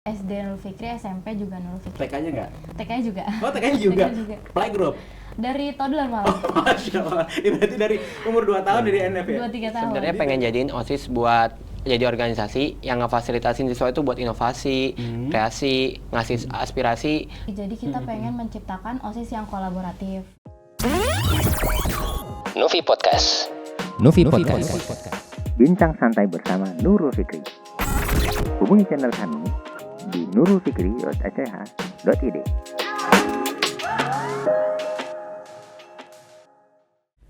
SD Nurul Fikri, SMP juga Nurul Fikri. TK-nya nggak? TK-nya juga. Oh, TK-nya juga? TK juga. Playgroup? Dari toddler malah. Oh, Masya Allah. Ini berarti dari umur 2 tahun dari NF ya? 2-3 tahun. Sebenarnya pengen jadiin OSIS buat jadi organisasi yang ngefasilitasin siswa itu buat inovasi, kreasi, ngasih aspirasi. Jadi kita pengen menciptakan OSIS yang kolaboratif. Nufi Podcast. Bincang santai bersama Nurul Fikri. Hubungi channel kami di nurulfikri.ach.id.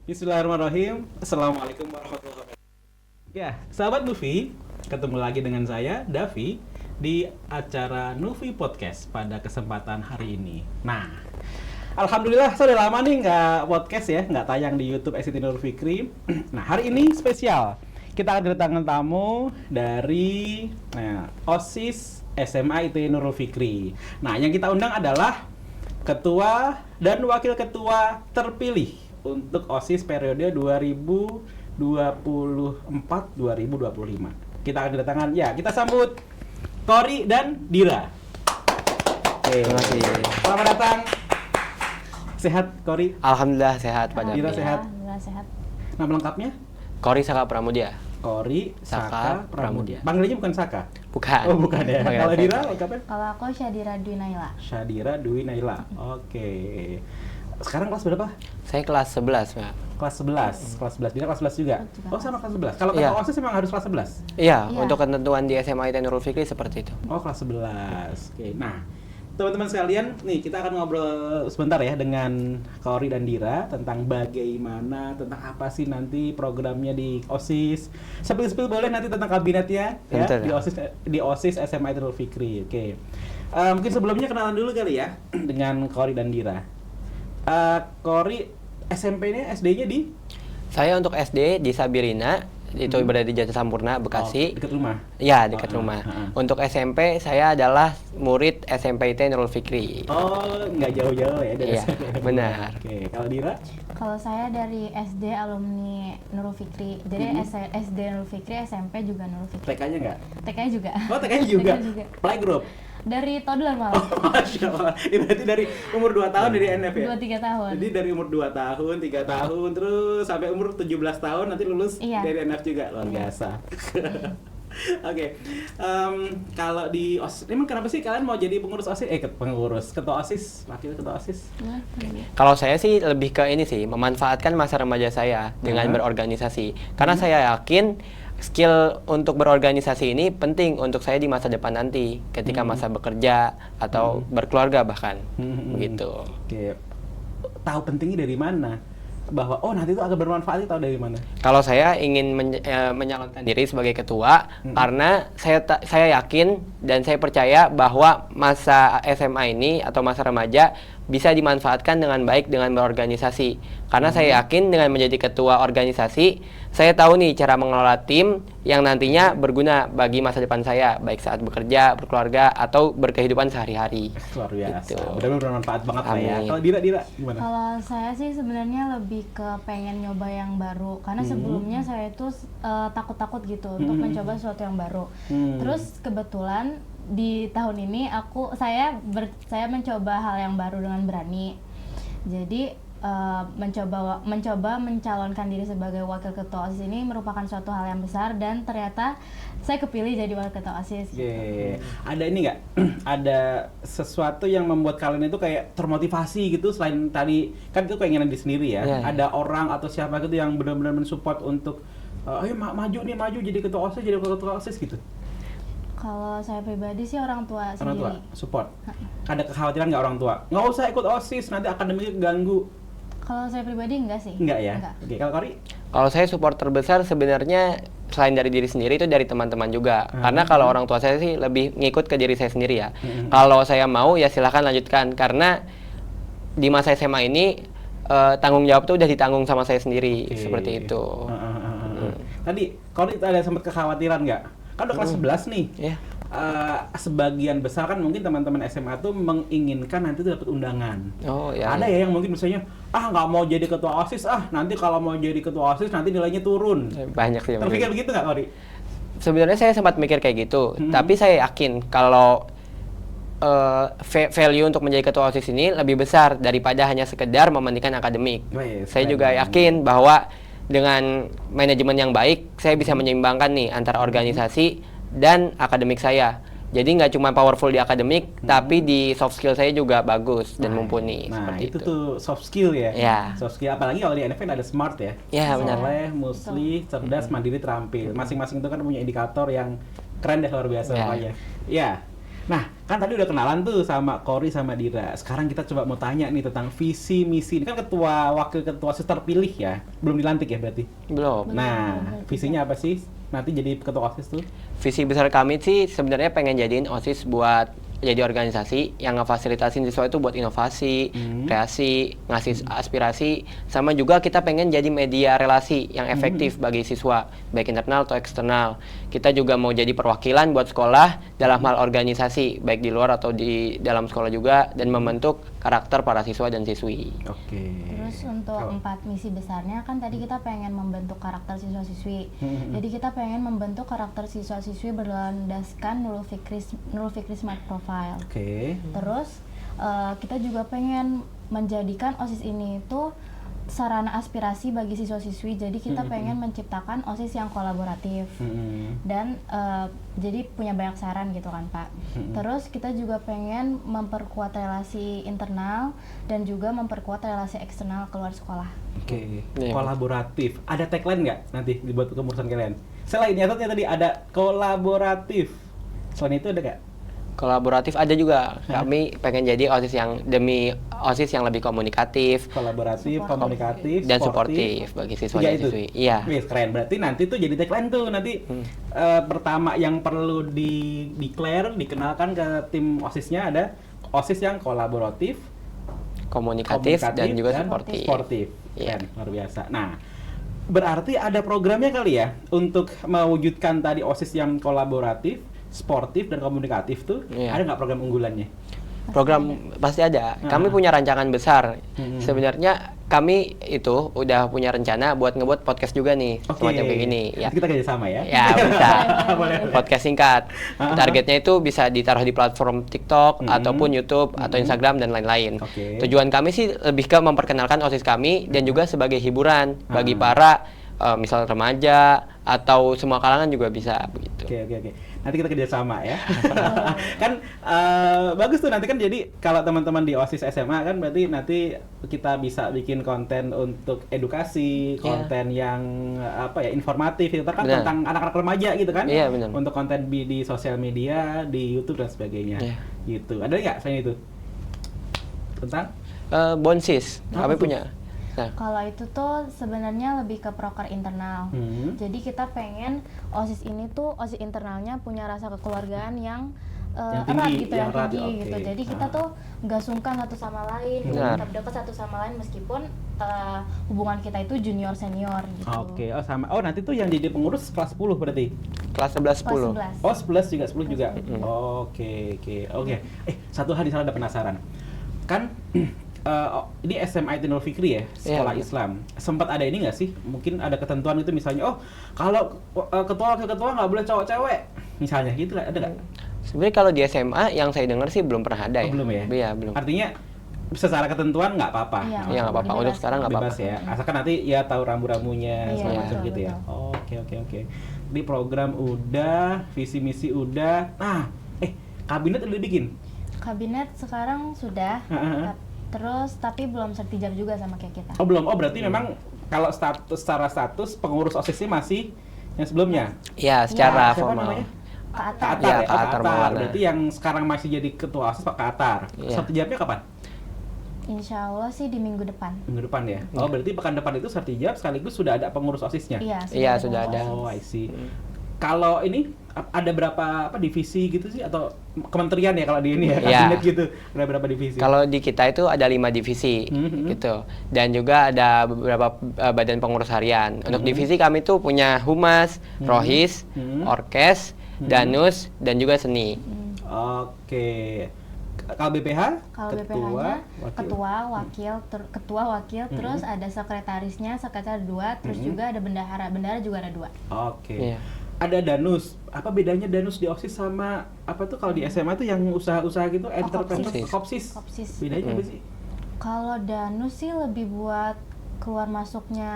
Bismillahirrahmanirrahim. Assalamualaikum warahmatullahi wabarakatuh. Ya, sahabat Nufi, ketemu lagi dengan saya, Davi, di acara Nufi Podcast pada kesempatan hari ini. Nah, alhamdulillah sudah lama nih nggak podcast ya, nggak tayang di YouTube SCT Nurul Fikri. Nah, hari ini spesial. Kita akan kedatangan tamu dari OSIS SMA ITB Nurul Fikri. Nah, yang kita undang adalah ketua dan wakil ketua terpilih untuk OSIS periode 2024-2025. Kita akan kedatangan, ya kita sambut Kori dan Dira. Oke. Terima kasih. Selamat datang. Sehat, Kori? Alhamdulillah sehat Pak Dira Davi. sehat? Alhamdulillah sehat. Nama lengkapnya? Kori Saka Pramudia. Kori Saka Pramudia. Panggilannya bukan Saka? Bukan. Oh, bukan ya. Panggil Kalau saya. Dira lengkapnya? Kalau aku Syadira Dwi Naila. Syadira Dwi Naila. Oke. Sekarang kelas berapa? Saya kelas 11, Pak. Kelas 11. Kelas 11. Dira kelas 11 juga? Oh, sama kelas 11. Kalau Iya. ketua OSIS memang harus kelas 11? Iya, Iya. untuk ketentuan di SMA ITB Nurul Fikri seperti itu. Oh, kelas 11. Oke. Nah, teman-teman sekalian, nih kita akan ngobrol sebentar ya dengan Kori dan Dira tentang bagaimana, tentang apa sih nanti programnya di OSIS. Sepil-sepil boleh nanti tentang kabinetnya ya, Betul, ya. di OSIS SMA Nurul Fikri. Oke. Mungkin sebelumnya kenalan dulu kali ya dengan Kori dan Dira. Kori SMP-nya, SD-nya di? Saya untuk SD di Sabirina, itu berada di Jati Sampurna, Bekasi. Dekat rumah? Ya, dekat Oh, rumah. ah. Untuk SMP, saya adalah murid SMP ITB Nurul Fikri. Oh, nggak jauh-jauh ya dari Iya, SMP. benar. Oke, kalau Dira? Kalau saya dari SD alumni Nurul Fikri. Jadi SD Nurul Fikri, SMP juga Nurul Fikri. TK-nya nggak? TK-nya juga. Oh, TK-nya juga? TK-nya juga. Playgroup? Dari toddler malah. Masya Allah. Ini berarti dari umur 2 tahun dari NF ya? 2-3 tahun. Jadi dari umur 2 tahun, 3 tahun, terus sampai umur 17 tahun nanti lulus Iya. dari NF juga. Luar biasa. Oke. Kalau di OSIS, emang kenapa sih kalian mau jadi pengurus OSIS? Ketua OSIS, wakil ketua OSIS? Kalau saya sih lebih ke ini sih, memanfaatkan masa remaja saya dengan berorganisasi. Karena saya yakin skill untuk berorganisasi ini penting untuk saya di masa depan nanti, ketika masa bekerja atau berkeluarga bahkan, begitu. Oke. Tahu pentingnya dari mana? Bahwa nanti itu akan bermanfaat, tahu dari mana? Kalau saya ingin menyalonkan diri sebagai ketua, karena saya yakin dan saya percaya bahwa masa SMA ini atau masa remaja bisa dimanfaatkan dengan baik dengan berorganisasi. Karena saya yakin dengan menjadi ketua organisasi, saya tahu nih cara mengelola tim yang nantinya berguna bagi masa depan saya, baik saat bekerja, berkeluarga, atau berkehidupan sehari-hari. Luar biasa. Gitu. Benar-benar bermanfaat banget lah ya. Amin. Kalau Dira gimana? Kalau saya sih sebenarnya lebih ke pengen nyoba yang baru. Karena sebelumnya saya itu takut-takut gitu untuk mencoba sesuatu yang baru. Terus kebetulan di tahun ini saya mencoba hal yang baru dengan berani. Jadi mencoba mencalonkan diri sebagai wakil ketua OSIS ini merupakan suatu hal yang besar, dan ternyata saya kepilih jadi wakil ketua OSIS. Oke. Ada ini nggak? Ada sesuatu yang membuat kalian itu kayak termotivasi gitu, selain tadi kan itu keinginan diri sendiri ya. Iya. Ada orang atau siapa gitu yang benar-benar mensupport untuk ayo maju jadi ketua OSIS, jadi wakil ketua OSIS gitu. Kalau saya pribadi sih orang tua Orang tua sendiri. support. Ada kekhawatiran nggak orang tua? Nggak usah ikut OSIS, nanti akademiknya keganggu. Kalau saya pribadi enggak sih. Enggak ya? Enggak. Oke, kalau Kori? Kalau saya support terbesar sebenarnya selain dari diri sendiri itu dari teman-teman juga. Karena kalau orang tua saya sih lebih ngikut ke diri saya sendiri ya. Kalau saya mau ya silahkan lanjutkan, karena di masa SMA ini tanggung jawab tuh udah ditanggung sama saya sendiri. Oke. Seperti itu. Tadi Kori ada sempat kekhawatiran nggak? Kan udah kelas 11 nih. Ya. Sebagian besar kan mungkin teman-teman SMA tuh menginginkan nanti tuh dapat undangan. Oh ya. Ada ya yang mungkin misalnya nggak mau jadi ketua OSIS, nanti kalau mau jadi ketua OSIS nanti nilainya turun. Banyak sih. Terpikir begitu nggak, Kori? Sebenarnya saya sempat mikir kayak gitu, tapi saya yakin kalau value untuk menjadi ketua OSIS ini lebih besar daripada hanya sekedar mementingkan akademik. Wih, Saya keren juga banget. yakin bahwa dengan manajemen yang baik, saya bisa menyeimbangkan nih antara organisasi dan akademik saya. Jadi nggak cuma powerful di akademik, tapi di soft skill saya juga bagus dan mumpuni. Nah, seperti itu tuh soft skill ya. Ya. Soft skill, apalagi kalau di NFN ada smart ya. Ya, benar. Soleh, musli, cerdas, mandiri, terampil. Masing-masing itu kan punya indikator yang keren deh, luar biasa Ya. pokoknya. Ya. Nah, kan tadi udah kenalan tuh sama Kori sama Dira. Sekarang kita coba mau tanya nih tentang visi misi. Ini kan wakil ketua OSIS terpilih ya. Belum dilantik ya berarti. Belum. Nah, visinya apa sih? Nanti jadi ketua OSIS tuh? Visi besar kami sih sebenarnya pengen jadiin OSIS buat jadi organisasi yang ngefasilitasin siswa itu buat inovasi, kreasi, ngasih aspirasi, sama juga kita pengen jadi media relasi yang efektif bagi siswa, baik internal atau eksternal. Kita juga mau jadi perwakilan buat sekolah dalam hal organisasi, baik di luar atau di dalam sekolah juga, dan membentuk karakter para siswa dan siswi. Oke. Terus untuk 4 misi besarnya kan tadi kita pengen membentuk karakter siswa-siswi. Jadi kita pengen membentuk karakter siswa-siswi berlandaskan Nurul Fikri Smart Profile. Oke. Terus kita juga pengen menjadikan OSIS ini tuh sarana aspirasi bagi siswa-siswi. Jadi kita pengen menciptakan OSIS yang kolaboratif. Dan jadi punya banyak saran gitu kan Pak. Terus kita juga pengen memperkuat relasi internal dan juga memperkuat relasi eksternal keluar sekolah. Oke, Iya. kolaboratif. Ada tagline nggak nanti dibuat kemurusan kalian? Selain nyatetnya tadi ada kolaboratif. Selain itu ada nggak? Kolaboratif ada juga. Kami pengen jadi OSIS yang OSIS yang lebih komunikatif Kolaboratif, Suportif. komunikatif, dan suportif bagi siswa Tiga dan itu? siswi. Iya. Wih, keren. Berarti nanti tuh jadi tagline tuh nanti pertama yang perlu dikenalkan ke tim OSISnya ada OSIS yang kolaboratif, Komunikatif dan juga suportif. sportif. Iya. Keren, luar biasa. Nah, berarti ada programnya kali ya untuk mewujudkan tadi OSIS yang kolaboratif, sportif dan komunikatif tuh. Iya. Ada nggak program unggulannya? Program pasti ada. Kami punya rancangan besar. Sebenarnya kami itu udah punya rencana buat ngebuat podcast juga nih, Oke. semacam kayak gini. Ya, Nanti kita kerjasama ya. ya bisa. Boleh. Podcast singkat. Targetnya itu bisa ditaruh di platform TikTok ataupun YouTube atau Instagram dan lain-lain. Oke. Tujuan kami sih lebih ke memperkenalkan OSIS kami dan juga sebagai hiburan bagi para misal remaja atau semua kalangan juga bisa begitu. Oke. Nanti kita kerjasama ya. Kan bagus tuh nanti kan jadi kalau teman-teman di OSIS SMA kan berarti nanti kita bisa bikin konten untuk edukasi, konten yang informatif itu kan Benar. tentang anak-anak remaja gitu kan. Iya, benar. Untuk konten di sosial media, di YouTube dan sebagainya. Iya. Gitu. Ada nggak selain itu? Tentang Bonsis, Apa kami tuh? punya. Nah, Kalau itu tuh sebenarnya lebih ke proker internal. Jadi kita pengen OSIS ini tuh OSIS internalnya punya rasa kekeluargaan yang Yang erat tinggi, gitu, yang yang erat, tinggi oke. gitu. Jadi kita tuh nggak sungkan satu sama lain, Benar. tetap dekat satu sama lain meskipun hubungan kita itu junior senior gitu. Oke, sama. Oh, nanti tuh yang jadi pengurus kelas 10 berarti. kelas 11-10. Kelas 11. Oh, 11 juga, 10 juga. Oke. Satu hal di sana ada penasaran. Kan ini SMA Nurul Fikri ya, sekolah Iya. Islam. Sempat ada ini nggak sih? Mungkin ada ketentuan itu misalnya, oh kalau ketua wakil ketua nggak boleh cowok-cewek, misalnya gitu lah, ada nggak? Sebenarnya kalau di SMA yang saya dengar sih belum pernah ada Oh, ya. belum ya? Iya, belum. Artinya secara ketentuan nggak apa-apa. Iya, Iya, nggak apa-apa. Untuk Bebas. sekarang nggak apa-apa. Bebas ya, asalkan nanti ya tahu rambu-rambunya Iya, segala macam betul, gitu ya. betul. Oke. Di program udah, visi misi udah. Nah, kabinet udah dibikin. Kabinet sekarang sudah, terus tapi belum sertijab juga sama kayak kita. Oh belum. Oh berarti memang kalau secara status pengurus OSIS-nya masih yang sebelumnya. Iya, secara Siapa formal. namanya? Ke Kak atas. Atar Iya, ya? Kak Atar Maulana. Berarti yang sekarang masih jadi ketua OSIS Pak Kak Atar. Iya. Sertijabnya kapan? Insya Allah sih di minggu depan. Minggu depan ya? Oh berarti pekan depan itu sertijab sekaligus sudah ada pengurus OSIS-nya? Iya, sudah ada. Oh I see. Kalau ini ada berapa divisi gitu sih atau kementerian ya kalau di ini ya, Iya. kabinet gitu, ada berapa divisi? Kalau di kita itu ada 5 divisi gitu, dan juga ada beberapa badan pengurus harian. Untuk divisi kami tuh punya humas, rohis, orkes, danus, dan juga seni. Oke. Kalau BPH? Kalau BPH-nya ketua, wakil, terus ada sekretarisnya, sekretaris 2, terus juga ada bendahara juga ada 2. Oke. Iya. Ada danus, apa bedanya Danus di OSIS sama apa tuh kalau di SMA tuh yang usaha-usaha gitu, entrepreneur, Kopsis. Kopsis. Bedanya apa sih? Kalau Danus sih lebih buat keluar masuknya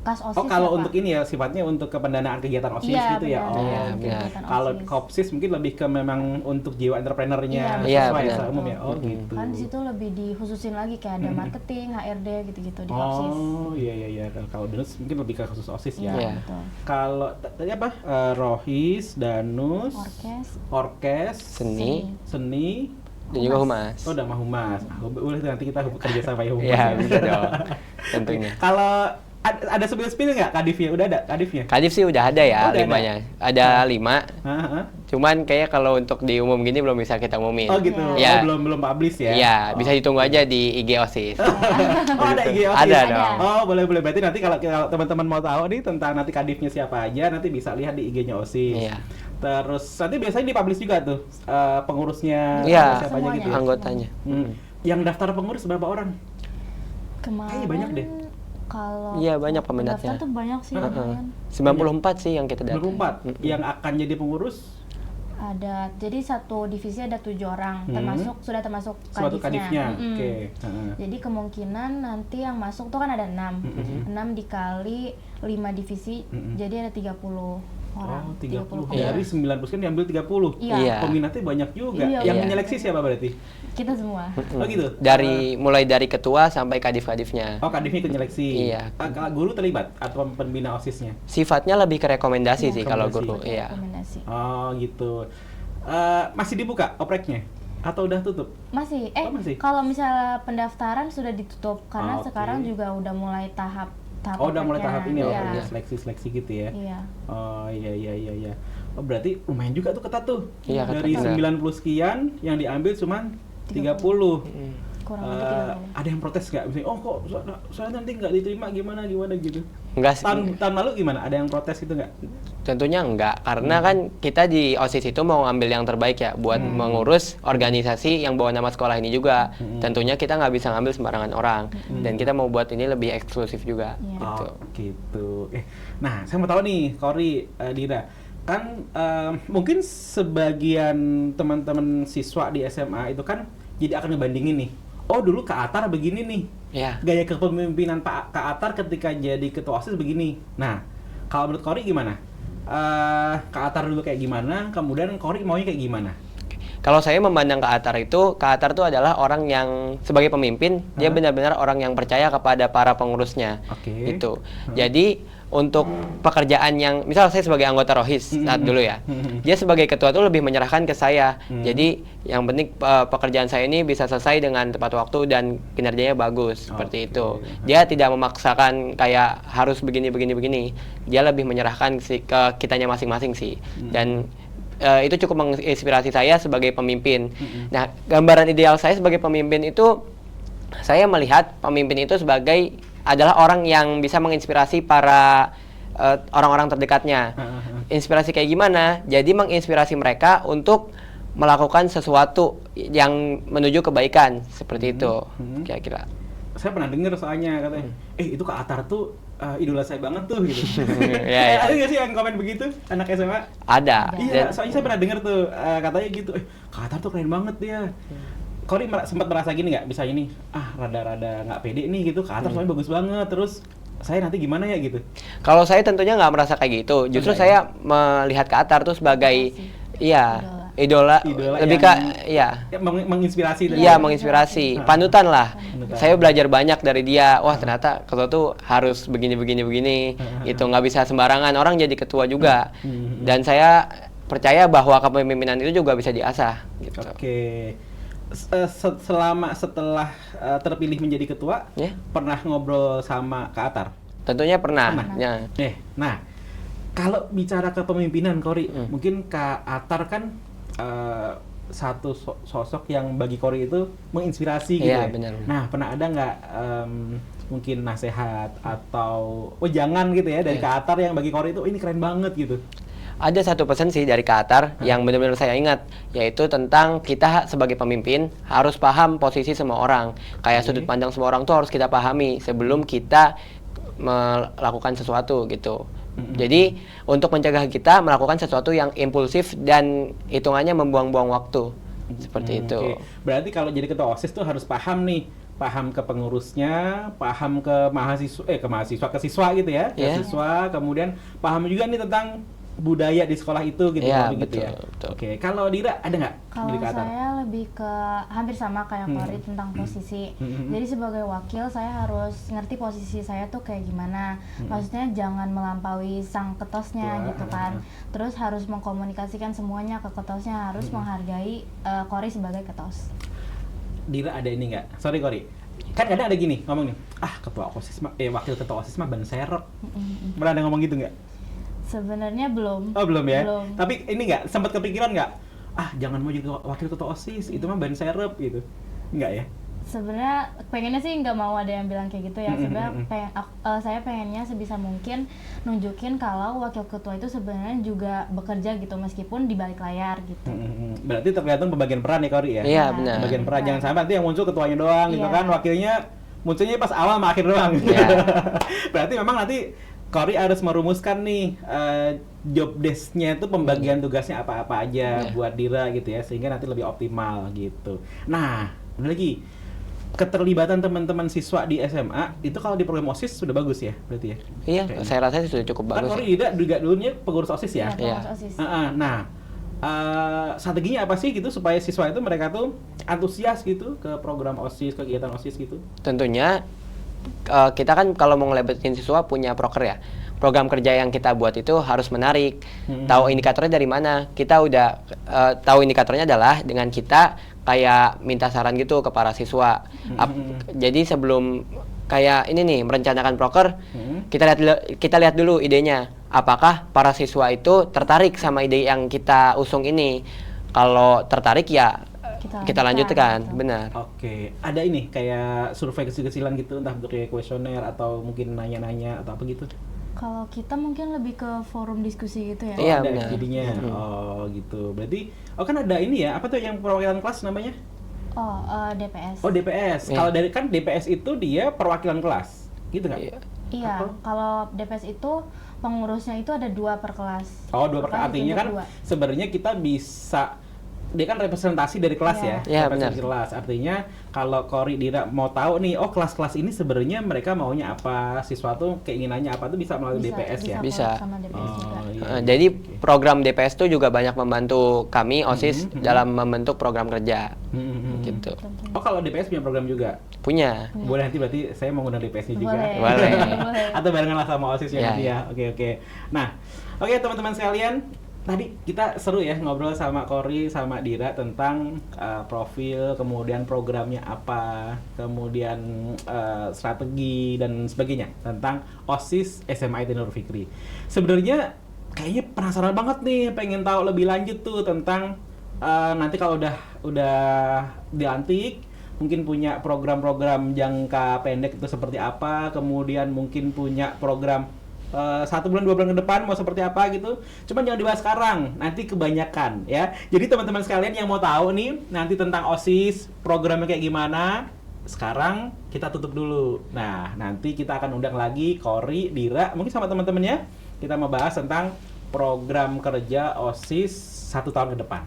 kas OSIS. Oh, kalau ya, untuk Pak? ini ya sifatnya untuk kependanaan kegiatan OSIS Iya, gitu ya. benar. Oh, Iya, oke. benar. Kegiatan Kalau OSIS. Kopsis mungkin lebih ke memang untuk jiwa entrepreneurnya Iya, sesuai benar. secara umum ya. Oh, gitu. Kan di situ lebih dikhususin lagi kayak ada marketing, HRD gitu-gitu di OSIS. Oh, iya. Kalau Danus mungkin lebih ke khusus OSIS ya. Iya, Iya. betul. Kalau tadi apa? Rohis, Danus, Orkes, Seni, dan juga humas. oh udah mah humas. Boleh nanti kita kerja sama ya humas. Iya, ya. bisa dong. Tentunya. Kalau ada spill nggak kadifnya? Udah ada kadifnya? Kadif sih udah ada ya, Oh, udah 5-nya. Ada 5. Hah? Cuman kayak kalau untuk diumum gini belum bisa kita umumin. Oh gitu. Iya. Oh, belum publish ya? Iya, Oh. bisa ditunggu aja di IG OSIS. Oh, ada IG OSIS? Ada Ada. dong. Oh, boleh. Berarti nanti kalau teman-teman mau tahu nih tentang nanti kadifnya siapa aja, nanti bisa lihat di IG-nya OSIS. Iya. Terus nanti biasanya dipublish juga tuh pengurusnya Iya, siapa aja gitu ya? Anggotanya. Yang daftar pengurus berapa orang? Kemarin Kayaknya banyak deh. Kalau Iya, banyak peminatnya. pendaftar tuh banyak sih Heeh. lumayan. 94 sih yang kita data. 24 yang akan jadi pengurus Ada, jadi satu divisi ada 7 orang, sudah termasuk suatu kadifnya. Mm-mm. Oke. Heeh. Jadi kemungkinan nanti yang masuk tuh kan ada 6. 6 dikali 5 divisi, jadi ada 30 orang. Oh, 30. Iya. Dari 90 kan diambil 30. Iya. Iya. Peminatnya banyak juga. Iya, Yang iya. menyeleksi siapa berarti? Kita semua. Oh gitu. Mulai dari ketua sampai kadif-kadifnya. Oh, kadifnya ikut nyeleksi. Iya. Guru terlibat atau pembina OSISnya? Sifatnya lebih ke rekomendasi Iya, sih kalau rekomendasi. guru. Iya. Rekomendasi. Oh, gitu. Masih dibuka opreknya atau udah tutup? Masih. Oh, masih? Kalau misalnya pendaftaran sudah ditutup karena Oke. sekarang juga udah mulai tahap Oh, udah mulai opreknya. tahap ini ya, Iya. udah seleksi-seleksi gitu ya. Iya. Oh, iya. Oh, berarti lumayan juga tuh ketat tuh. Iya, ketat Dari benar. 90 sekian yang diambil cuman 30. Kurang lebih 30. Ada yang protes nggak? Misalnya, oh kok saya nanti nggak diterima gimana gitu. Enggak sih. Tahun lalu gimana? Ada yang protes gitu nggak? Tentunya enggak, karena kan kita di OSIS itu mau ngambil yang terbaik ya buat mengurus organisasi yang bawa nama sekolah ini juga. Tentunya kita nggak bisa ngambil sembarangan orang, dan kita mau buat ini lebih eksklusif juga. Iya. Gitu. Oh, gitu. Nah, saya mau tahu nih, Kori, Dira, kan mungkin sebagian teman-teman siswa di SMA itu kan jadi akan ngebandingin nih. Oh, dulu Kak Atar begini nih. Ya. Gaya kepemimpinan Kak Atar ketika jadi ketua OSIS begini. Nah, kalau menurut Kori gimana? Kak Atar dulu kayak gimana, kemudian Kori maunya kayak gimana? Kalau saya memandang Kak Atar itu adalah orang yang sebagai pemimpin, dia benar-benar orang yang percaya kepada para pengurusnya. Oke. Gitu. Jadi untuk pekerjaan yang, misal saya sebagai anggota Rohis saat dulu ya, dia sebagai ketua itu lebih menyerahkan ke saya. Jadi yang penting pekerjaan saya ini bisa selesai dengan tepat waktu dan kinerjanya bagus, seperti itu. Dia tidak memaksakan kayak harus begini. Dia lebih menyerahkan ke kitanya masing-masing sih. Dan itu cukup menginspirasi saya sebagai pemimpin. Nah, gambaran ideal saya sebagai pemimpin itu, saya melihat pemimpin itu adalah orang yang bisa menginspirasi para orang-orang terdekatnya. Inspirasi kayak gimana? Jadi menginspirasi mereka untuk melakukan sesuatu yang menuju kebaikan, seperti itu kira-kira. Saya pernah dengar soalnya katanya, itu Kak Atar tuh idola saya banget tuh gitu. Ya. Ada nggak sih yang komen begitu anak SMA? Ada. Iya, Dan- soalnya saya pernah dengar tuh katanya gitu, Kak Atar tuh keren banget dia. Kori sempat merasa gini nggak? Bisa ini, rada-rada nggak pede nih gitu. Kak Atar soalnya bagus banget. Terus saya nanti gimana ya gitu? Kalau saya tentunya nggak merasa kayak gitu. Justru Enggak, saya melihat Kak Atar tuh sebagai idola lebih ke yang menginspirasi tadi. Iya, menginspirasi, panutan lah. Panutan. Saya belajar banyak dari dia. Wah, ternyata ketua tuh harus begini. Gitu, nggak bisa sembarangan orang jadi ketua juga. Dan saya percaya bahwa kepemimpinan itu juga bisa diasah. Gitu. Oke. Setelah terpilih menjadi ketua, Ya. pernah ngobrol sama Kak Atar? Tentunya pernah. Pernah. Ya. Nah, kalau bicara kepemimpinan, Kori, mungkin Kak Atar kan satu sosok yang bagi Kori itu menginspirasi gitu Iya, ya. benar. Nah, pernah ada nggak mungkin nasihat atau jangan gitu ya dari Kak Atar yang bagi Kori itu ini keren banget gitu? Ada satu pesan sih dari Kak Atar yang benar-benar saya ingat, yaitu tentang kita sebagai pemimpin harus paham posisi semua orang. Kayak sudut pandang semua orang tuh harus kita pahami sebelum kita melakukan sesuatu gitu. Jadi untuk mencegah kita melakukan sesuatu yang impulsif dan hitungannya membuang-buang waktu. Seperti itu. Oke. Berarti kalau jadi ketua OSIS tuh harus paham nih, paham ke pengurusnya, paham ke mahasiswa, ke siswa gitu ya, ke Iya. siswa, kemudian paham juga nih tentang budaya di sekolah itu gitu, Iya, gitu ya. betul. Oke, kalau Dira ada nggak Kalau indikator? saya lebih ke hampir sama kayak Kori tentang posisi. Jadi sebagai wakil saya harus ngerti posisi saya tuh kayak gimana. Maksudnya jangan melampaui sang ketosnya Wah. gitu kan. Terus harus mengkomunikasikan semuanya ke ketosnya, harus menghargai Kori sebagai ketos. Dira ada ini nggak? Sorry Kori. Kan kadang ada gini ngomong nih, ketua OSIS mah, wakil ketua OSIS mah ban serep. Pernah ada ngomong gitu nggak? Sebenarnya belum. Oh belum ya? Belum. Tapi ini nggak, sempat kepikiran nggak? Jangan mau jadi wakil ketua OSIS, itu mah ban serep gitu. Nggak ya? Sebenarnya pengennya sih nggak mau ada yang bilang kayak gitu ya. Sebenarnya saya pengennya sebisa mungkin nunjukin kalau wakil ketua itu sebenarnya juga bekerja gitu meskipun di balik layar gitu. Berarti tergantung pembagian peran ya Kori ya? Iya, benar. Pembagian peran, jangan sampai nanti yang muncul ketuanya doang gitu Iya. kan, wakilnya munculnya pas awal sama akhir doang. Iya. Berarti memang nanti Kori harus merumuskan nih job desk-nya itu pembagian tugasnya apa-apa aja Iya. buat Dira gitu ya, sehingga nanti lebih optimal gitu. Nah, ada lagi keterlibatan teman-teman siswa di SMA itu kalau di program OSIS sudah bagus ya berarti ya? Iya, Kayaknya. saya rasa sudah cukup Kan bagus. Kori juga dulunya pengurus OSIS ya? Iya, Iya. pengurus OSIS. Nah, strateginya apa sih gitu supaya siswa itu mereka tuh antusias gitu ke program OSIS, kegiatan OSIS gitu? Tentunya kita kan kalau mau ngelebihin siswa punya proker ya. Program kerja yang kita buat itu harus menarik. Tahu indikatornya dari mana? Kita udah tahu indikatornya adalah dengan kita kayak minta saran gitu ke para siswa. Jadi sebelum kayak ini nih merencanakan proker, kita lihat dulu idenya. Apakah para siswa itu tertarik sama ide yang kita usung ini? Kalau tertarik ya kita lanjutkan, gitu. benar. Oke, ada ini kayak survei kecil-kecilan gitu, entah bentuknya kuesioner atau mungkin nanya-nanya atau apa gitu? Kalau kita mungkin lebih ke forum diskusi gitu ya. Iya, Ada benar. jadinya. Oh gitu. Berarti, kan ada ini ya, apa tuh yang perwakilan kelas namanya? DPS. Oh DPS. Iya. Kalau dari kan DPS itu dia perwakilan kelas, gitu nggak? Iya. Iya, Apa? kalau DPS itu pengurusnya itu ada 2 per kelas. Oh, 2 per Makanya artinya kan ditunjuk 2. sebenarnya kita bisa, dia kan representasi dari kelas Iya. ya, Iya, representasi benar. kelas. Artinya kalau Kori Dira mau tahu nih, kelas-kelas ini sebenarnya mereka maunya apa, siswa tuh keinginannya apa tuh bisa melalui DPS ya. Bisa. Sama DPS juga. iya. Jadi program DPS itu juga banyak membantu kami OSIS dalam membentuk program kerja. Gitu. Oh kalau DPS punya program juga? Punya. Boleh nanti berarti saya mau ngundang DPS-nya juga. Boleh. Boleh. Atau barengan lah sama OSIS Iya, nanti ya. Oke. Nah, oke teman-teman sekalian, tadi kita seru ya ngobrol sama Kori sama Dira tentang profil, kemudian programnya apa, kemudian strategi dan sebagainya tentang OSIS SMA IT Nurul Fikri. Sebenarnya kayaknya penasaran banget nih, pengen tahu lebih lanjut tuh tentang nanti kalau udah dilantik, mungkin punya program-program jangka pendek itu seperti apa, kemudian mungkin punya program 1 bulan 2 bulan ke depan mau seperti apa gitu. Cuman jangan dibahas sekarang, nanti kebanyakan ya. Jadi teman-teman sekalian yang mau tahu nih nanti tentang OSIS, programnya kayak gimana, sekarang kita tutup dulu. Nah, nanti kita akan undang lagi Kori, Dira, mungkin sama teman-temannya. Kita mau bahas tentang program kerja OSIS 1 tahun ke depan.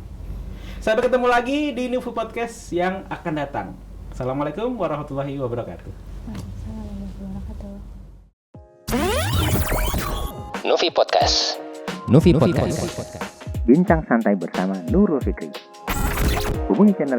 Sampai ketemu lagi di Nufi Podcast yang akan datang. Assalamualaikum warahmatullahi wabarakatuh. Nufi Podcast. Nufi Podcast. Bincang santai bersama Nurul Fikri. Hubungi channel